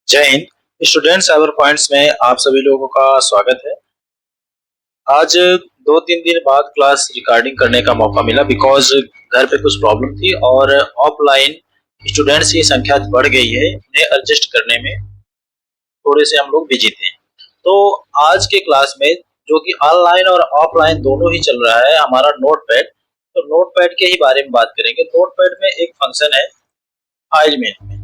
जय Hind. Student cyber points में आप सभी लोगों का स्वागत है। आज 2-3 दिन बाद क्लास रिकॉर्डिंग करने का मौका मिला बिकॉज घर पे कुछ प्रॉब्लम थी और ऑफलाइन स्टूडेंट्स की संख्या बढ़ गई है। उन्हें एडजस्ट करने में थोड़े से हम लोग बिजी थे। तो आज के क्लास में जो कि ऑनलाइन और ऑफलाइन दोनों ही चल रहा है हमारा नोटपैड, तो नोटपैड के ही बारे में बात करेंगे। नोटपैड में एक फंक्शन है फाइल मेनू में।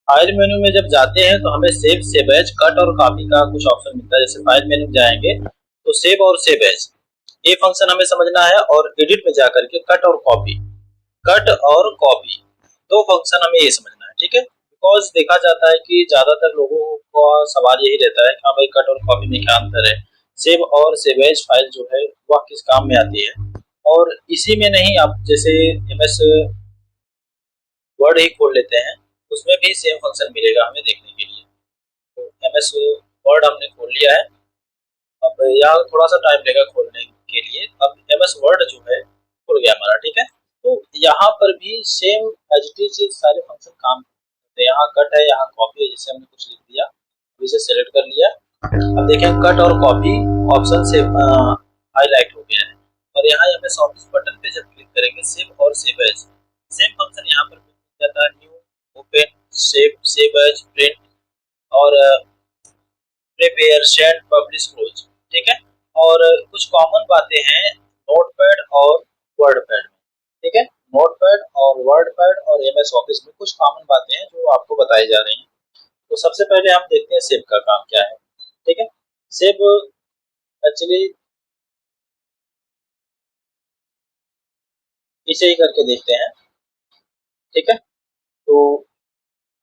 फाइल मेनू में जब जाते हैं तो हमें सेव, सेव एज, कट और कॉपी का कुछ ऑप्शन मिलता है। जैसे फाइल मेनू में जाएंगे तो सेव और सेव एज ये फंक्शन हमें समझना है, और एडिट में जाकर के कट और कॉपी दो फंक्शन हमें ये समझना है, ठीक है। बिकॉज देखा जाता है कि ज्यादातर लोगों का सवाल यही रहता है कि हाँ भाई कट और कॉपी में क्या अंतर है, सेव और सेव एज फाइल जो है वह किस काम में आती है। और इसी में नहीं, आप जैसे एमएस वर्ड ही खोल लेते हैं, उसमें भी सेम फंक्शन मिलेगा हमें देखने के लिए। तो एमएस वर्ड हमने खोल लिया है। अब यहाँ थोड़ा सा टाइम लेगा खोलने के लिए। अब एमएस वर्ड जो है खुल गया हमारा, ठीक है। तो यहाँ पर भी सेम एज इट इज सारे फंक्शन काम करते हैं। यहाँ कट है, यहाँ कॉपी है, जैसे हमने कुछ लिख दिया, इसे सेलेक्ट कर लिया। अब देखें कट और कॉपी ऑप्शन से हाईलाइट हो गया है। और यहाँ एमएस ऑफिस बटन पे जब क्लिक करेंगे सेव और सेव एज, सेम फंक्शन यहाँ पर जाता है। New, open, save, save as, print और प्रिपेयर, शेयर, पब्लिश, क्लोज, ठीक है। और कुछ कॉमन बातें हैं नोटपैड और वर्डपैड में, ठीक है। नोटपैड और वर्डपैड और एमएस ऑफिस में कुछ कॉमन बातें हैं जो आपको बताई जा रही हैं। तो सबसे पहले हम देखते हैं सेव का काम क्या है, ठीक है। सेव एक्चुअली इसे ही करके देखते हैं, ठीक है। तो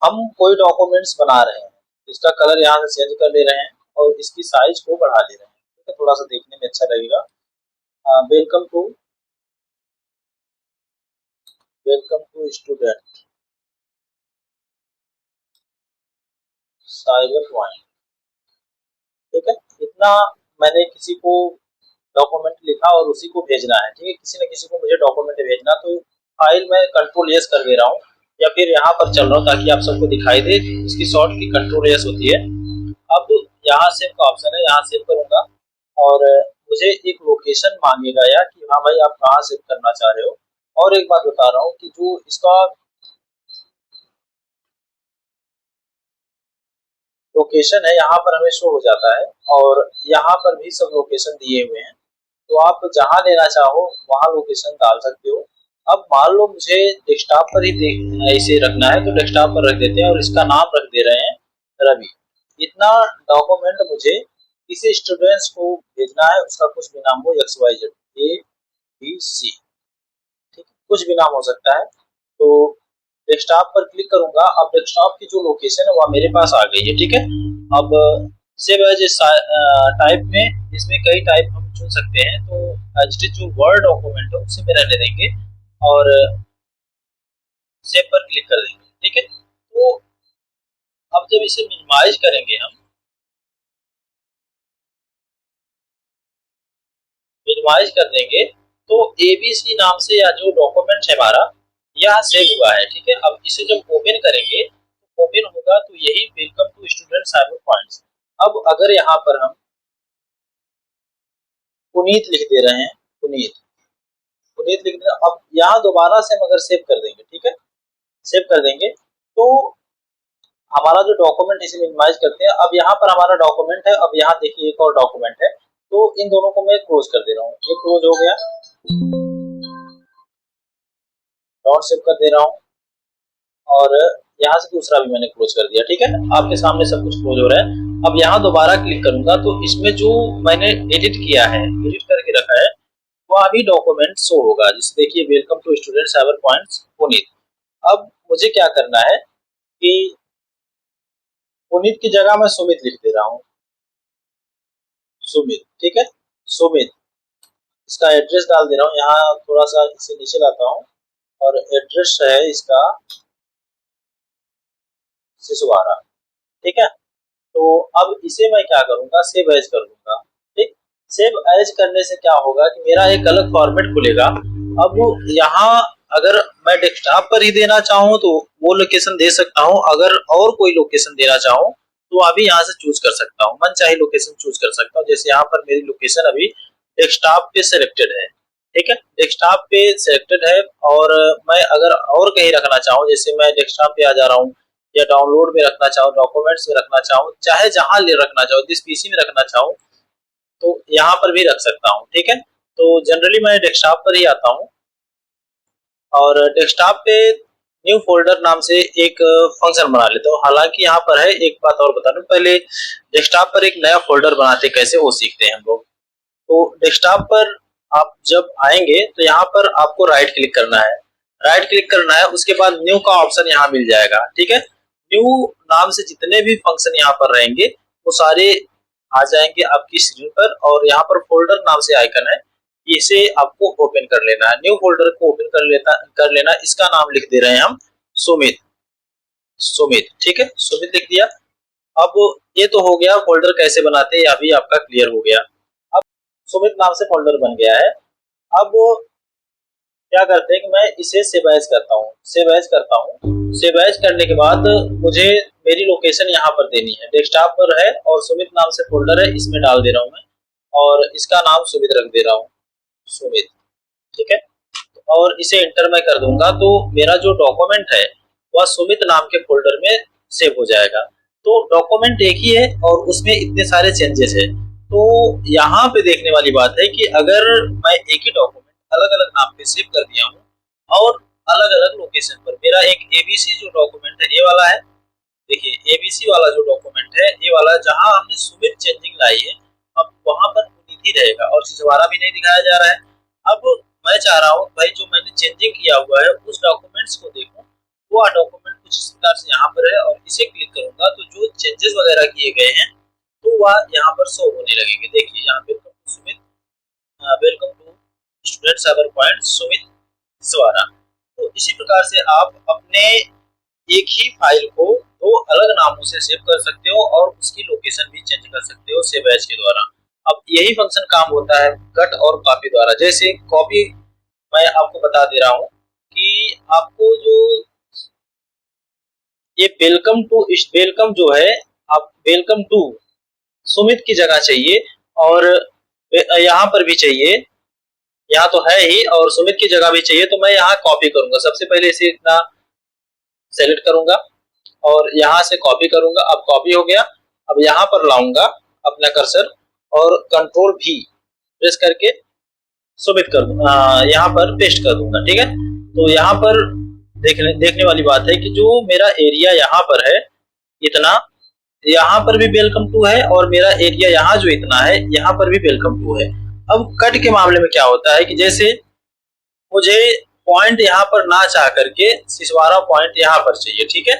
हम कोई डॉक्यूमेंट्स बना रहे हैं, इसका कलर यहाँ से चेंज कर ले रहे हैं और इसकी साइज को बढ़ा ले रहे हैं, ठीक है, थोड़ा सा देखने में अच्छा लगेगा। Welcome to student cyber point, ठीक है। इतना मैंने किसी को डॉक्यूमेंट लिखा और उसी को भेजना है, ठीक है। किसी न किसी को मुझे डॉक्यूमेंट भेजना, तो फाइल में कंट्रोल एस कर दे रहा हूँ या फिर यहाँ पर चल रहा हूँ ताकि आप सबको दिखाई दे। इसकी शॉर्ट की कंट्रोल एस होती है। अब यहाँ सेव का ऑप्शन है, यहाँ सेव करूंगा और मुझे एक लोकेशन मांगेगा या कि हाँ भाई आप कहाँ सेव करना चाह रहे हो। और एक बात बता रहा हूँ कि जो इसका लोकेशन है यहाँ पर हमें शो हो जाता है और यहाँ पर भी सब लोकेशन दिए हुए हैं। तो आप जहाँ लेना चाहो वहाँ लोकेशन डाल सकते हो। अब मान लो मुझे डेस्कटॉप पर ही इसे रखना है, तो डेस्कटॉप पर रख देते हैं और इसका नाम रख दे रहे हैं रवि। इतना डॉक्यूमेंट मुझे किसी स्टूडेंट्स को भेजना है, उसका कुछ भी नाम हो, XYZ ABC, ठीक, कुछ भी नाम हो सकता है। तो डेस्कटॉप पर क्लिक करूंगा। अब डेस्कटॉप की जो लोकेशन है वह मेरे पास आ गई है, ठीक है। अब सेव एज टाइप में इसमें कई टाइप हम चुन सकते हैं। तो एज जो वर्ड डॉक्यूमेंट है उसे में रहने देंगे और सेव पर क्लिक कर देंगे, ठीक है। तो अब जब इसे मिनिमाइज करेंगे, हम मिनिमाइज कर देंगे तो ABC नाम से या जो डॉक्यूमेंट है हमारा यह सेव हुआ है, ठीक है। अब इसे जब ओपन करेंगे तो ओपन होगा तो यही welcome to student cyber points. अब अगर यहाँ पर हम पुनीत लिख दे रहे हैं, पुनीत, पुनीत लिख दे, अब यहाँ दोबारा से हम अगर सेव कर देंगे, ठीक है, सेव कर देंगे तो हमारा जो डॉक्यूमेंट इसे मिनिमाइज करते हैं। अब यहाँ पर हमारा डॉक्यूमेंट है। अब यहाँ देखिए एक और डॉक्यूमेंट है, तो इन दोनों को मैं क्लोज कर दे रहा हूँ। ये क्लोज हो गया, डॉट सेव कर दे रहा हूँ और यहाँ से दूसरा भी मैंने क्लोज कर दिया, ठीक है। आपके सामने सब कुछ क्लोज हो रहा है। अब यहाँ दोबारा क्लिक करूंगा तो इसमें जो मैंने एडिट किया है, एडिट करके रखा है, वो अभी डॉक्यूमेंट शो होगा। जिसे देखिए welcome to student cyber points Puneet. अब मुझे क्या करना है कि पुनीत की जगह मैं सुमित लिख दे रहा हूँ, सुमित, ठीक है, सुमित। इसका एड्रेस डाल दे रहा हूँ। यहाँ थोड़ा सा इसे नीचे लाता हूँ और एड्रेस है इसका सिसवारा, ठीक है। तो अब इसे मैं क्या करूंगा, सेव एज कर दूंगा, ठीक। सेव एज करने से क्या होगा कि मेरा एक अलग फॉर्मेट खुलेगा। अब यहाँ अगर मैं डेस्कटॉप पर ही देना चाहूँ तो वो लोकेशन दे सकता हूँ, अगर और कोई लोकेशन देना चाहूँ तो अभी यहाँ से चूज कर सकता हूँ, मन चाहे लोकेशन चूज कर सकता हूँ। जैसे यहाँ पर मेरी लोकेशन अभी डेस्कटॉप पे सिलेक्टेड है, ठीक है, डेस्कटॉप पे सिलेक्टेड है। और मैं अगर और कहीं रखना चाहूँ, जैसे मैं डेस्कटॉप पे आ जा रहा हूँ या डाउनलोड में रखना चाहूँ, डॉक्यूमेंट्स में रखना चाहूँ, चाहे जहां ले रखना चाहूँ, जिस पीसी में रखना चाहूँ तो यहाँ पर भी रख सकता हूँ, ठीक है। तो जनरली मैं डेस्कटॉप पर ही आता हूँ और डेस्कटॉप पे न्यू फोल्डर नाम से एक फंक्शन बना लेता हूँ। हालांकि यहाँ पर है, एक बात और बता दूं, पहले डेस्कटॉप पर एक नया फोल्डर बनाते कैसे वो सीखते हैं हम लोग। तो डेस्कटॉप पर आप जब आएंगे तो यहाँ पर आपको राइट क्लिक करना है, राइट क्लिक करना है, उसके बाद न्यू का ऑप्शन यहाँ मिल जाएगा, ठीक है। न्यू नाम से जितने भी फंक्शन यहाँ पर रहेंगे वो सारे आ जाएंगे आपकी स्क्रीन पर, और यहाँ पर फोल्डर नाम से आइकन है, इसे आपको ओपन कर लेना है। न्यू फोल्डर को ओपन कर लेना, इसका नाम लिख दे रहे हैं हम सुमित, सुमित, ठीक है, सुमित लिख दिया। अब ये तो हो गया फोल्डर कैसे बनाते हैं, अभी आपका क्लियर हो गया। अब सुमित नाम से फोल्डर बन गया है। अब क्या करते हैं कि मैं इसे सेव एज करता हूँ, सेव एज करता हूँ। सेव एज करने के बाद मुझे मेरी लोकेशन यहाँ पर देनी है, डेस्कटॉप पर है और सुमित नाम से फोल्डर है, इसमें डाल दे रहा हूँ मैं, और इसका नाम सुमित रख दे रहा हूँ, सुमित, ठीक है। और इसे एंटर मैं कर दूंगा तो मेरा जो डॉक्यूमेंट है वह सुमित नाम के फोल्डर में सेव हो जाएगा। तो डॉक्यूमेंट एक ही है और उसमें इतने सारे चेंजेस है। तो यहाँ पे देखने वाली बात है कि अगर मैं एक ही डॉक्यूमेंट अलग अलग नाम पे सेव कर दिया हूँ और अलग अलग लोकेशन पर, मेरा एक एबीसी जो डॉक्यूमेंट है ये वाला है, देखिए एबीसी वाला जो डॉक्यूमेंट है ये वाला, जहां हमने सुमित चेंजिंग लाई है अब वहां पर पुनीत ही रहेगा और सिसवारा भी नहीं दिखाया जा रहा है। अब मैं चाह रहा हूँ भाई जो मैंने चेंजिंग किया हुआ है उस डॉक्यूमेंट्स को देखूं, वो डॉक्यूमेंट कुछ इस प्रकार से यहाँ पर है, और इसे क्लिक करूंगा तो जो चेंजेस वगैरह किए गए हैं तो वह यहाँ पर शो होने लगेंगे। देखिए यहाँ पे Sumit, welcome to student cyber Point Sumit Siswara. तो इसी प्रकार से आप अपने एक ही फाइल को दो अलग नामों से सेव कर सकते हो और उसकी लोकेशन भी चेंज कर सकते हो सेव एज के द्वारा। अब यही फंक्शन काम होता है कट और कॉपी द्वारा। जैसे कॉपी मैं आपको बता दे रहा हूँ कि आपको जो ये वेलकम जो है, आप वेलकम टू सुमित की जगह चाहिए और यहाँ पर भी चाहिए, यहाँ तो है ही और सुमित की जगह भी चाहिए, तो मैं यहाँ कॉपी करूंगा। सबसे पहले इसे इतना सेलेक्ट करूंगा और यहाँ से कॉपी करूंगा। अब कॉपी हो गया। अब यहाँ पर लाऊंगा अपना कर्सर और कंट्रोल भी प्रेस करके सुमित कर दूंगा, यहाँ पर पेस्ट कर दूंगा, ठीक है। तो यहाँ पर देखने वाली बात है कि जो मेरा एरिया यहाँ पर है इतना, यहाँ पर भी वेलकम टू है और मेरा एरिया यहाँ जो इतना है यहाँ पर भी वेलकम टू है। अब कट के मामले में क्या होता है कि जैसे मुझे पॉइंट यहाँ पर ना चाह करके सिसवारा पॉइंट यहाँ पर चाहिए, ठीक है,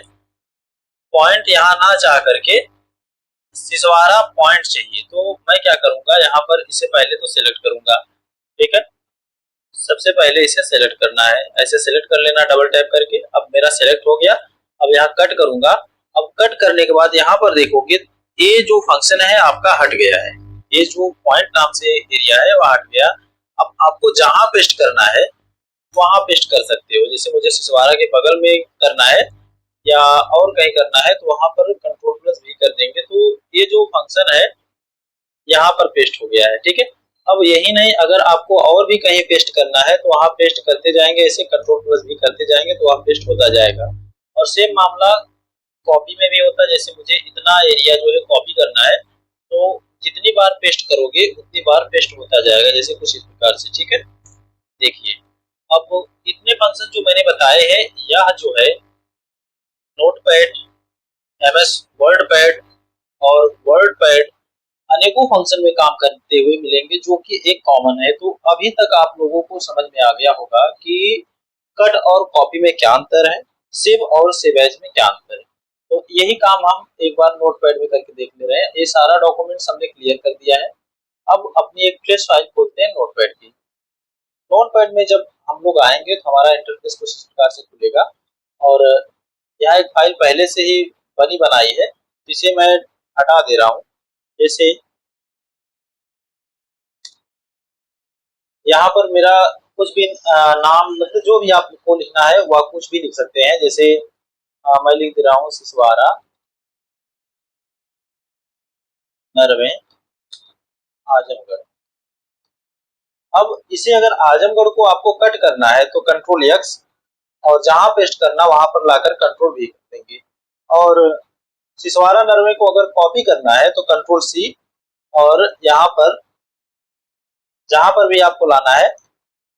पॉइंट यहाँ ना चाह करके सिसवारा पॉइंट चाहिए, तो मैं क्या करूंगा यहाँ पर इसे पहले तो सिलेक्ट करूंगा, ठीक है। सबसे पहले इसे सेलेक्ट करना है, ऐसे सेलेक्ट कर लेना डबल टैप करके। अब मेरा सेलेक्ट हो गया। अब यहाँ कट करूंगा। अब कट करने के बाद यहाँ पर देखोगे ये जो फंक्शन है आपका हट गया है, ये जो पॉइंट नाम से एरिया है वह हट गया। अब आपको जहां पेस्ट करना है वहां पेस्ट कर सकते हो, जैसे मुझे सिसवारा के बगल में करना है या और कहीं करना है तो वहां पर कंट्रोल प्लस भी कर देंगे, तो ये जो फंक्शन है यहाँ पर पेस्ट हो गया है, ठीक है। अब यही नहीं, अगर आपको और भी कहीं पेस्ट करना है तो वहां पेस्ट करते जाएंगे, ऐसे कंट्रोल प्लस भी करते जाएंगे तो वहां पेस्ट होता जाएगा। और सेम मामला कॉपी में भी होता है, जैसे मुझे इतना एरिया जो है कॉपी करना है तो जितनी बार पेस्ट करोगे उतनी बार पेस्ट होता जाएगा, जैसे कुछ इस प्रकार से, ठीक है। देखिए अब इतने फंक्शन जो मैंने बताए हैं यह जो है नोटपैड, एमएस वर्ड पैड और वर्ड पैड अनेकों फंक्शन में काम करते हुए मिलेंगे जो कि एक कॉमन है। तो अभी तक आप लोगों को समझ में आ गया होगा कि कट और कॉपी में क्या अंतर है, सेव और सेव एज में क्या अंतर है। तो यही काम हम एक बार नोटपैड में करके देख ले रहे हैं। ये सारा डॉक्यूमेंट्स हमने क्लियर कर दिया है। अब अपनी एक फ्रेश फाइल खोलते हैं नोटपैड की। नोटपैड में जब हम लोग आएंगे तो हमारा इंटरफेस कुछ इस प्रकार से खुलेगा और यहाँ एक फाइल पहले से ही बनी बनाई है, जिसे मैं हटा दे रहा हूँ। जैसे यहाँ पर मेरा कुछ भी नाम मतलब जो भी आपको लिखना है वह कुछ भी लिख सकते हैं। जैसे मैं लिख दे रहा हूँ सिसवारा नरवे आजमगढ़। अब इसे अगर आजमगढ़ को आपको कट करना है तो कंट्रोल एक्स, और जहां पेस्ट करना वहां पर लाकर कंट्रोल भी कर देंगे। और सिसवारा नरवे को अगर कॉपी करना है तो कंट्रोल सी, और यहाँ पर जहां पर भी आपको लाना है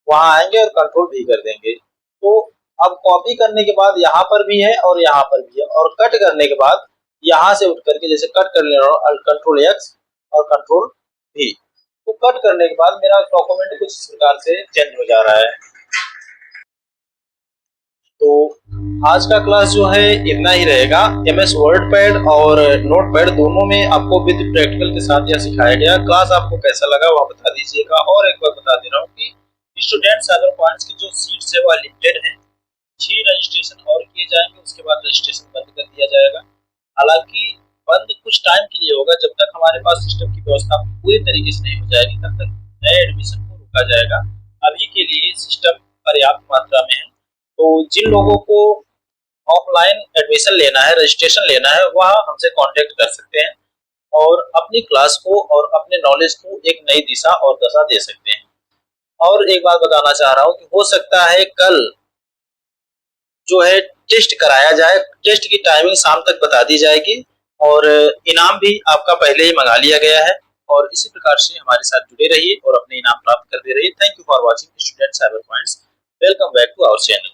वहां आएंगे और कंट्रोल भी कर देंगे। तो अब कॉपी करने के बाद यहाँ पर भी है और यहाँ पर भी है, और कट करने के बाद यहाँ से उठ करके जैसे कट कर ले रहा हूँ कंट्रोल एक्स और कंट्रोल भी, तो कट करने के बाद मेरा डॉक्यूमेंट कुछ इस प्रकार से चेंज हो जा रहा है। तो आज का क्लास जो है इतना ही रहेगा। MS वर्ड पैड और नोट पैड दोनों में आपको विद प्रैक्टिकल के साथ यह सिखाया गया। क्लास आपको कैसा लगा वह बता दीजिएगा। और एक बार बता दे रहा हूँ कि स्टूडेंट साइबर पॉइंट्स की जो सीट्स है वह लिमिटेड है। 6 रजिस्ट्रेशन और किए जाएंगे, उसके बाद रजिस्ट्रेशन बंद कर दिया जाएगा। हालांकि बंद कुछ टाइम के लिए होगा, जब तक हमारे पास सिस्टम की व्यवस्था पूरी तरीके से नहीं हो जाएगी तब तक नए एडमिशन को रोका जाएगा। अभी के लिए सिस्टम पर्याप्त मात्रा में है। तो जिन लोगों को ऑफलाइन एडमिशन लेना है, रजिस्ट्रेशन लेना है, वह हमसे कांटेक्ट कर सकते हैं और अपनी क्लास को और अपने नॉलेज को एक नई दिशा और दशा दे सकते हैं। और एक बात बताना चाह रहा हूँ कि हो सकता है कल जो है टेस्ट कराया जाए। टेस्ट की टाइमिंग शाम तक बता दी जाएगी और इनाम भी आपका पहले ही मंगा लिया गया है। और इसी प्रकार से हमारे साथ जुड़े रहिए और अपने इनाम प्राप्त करते रहिए। Thank you for watching student cyber points. Welcome back to our channel.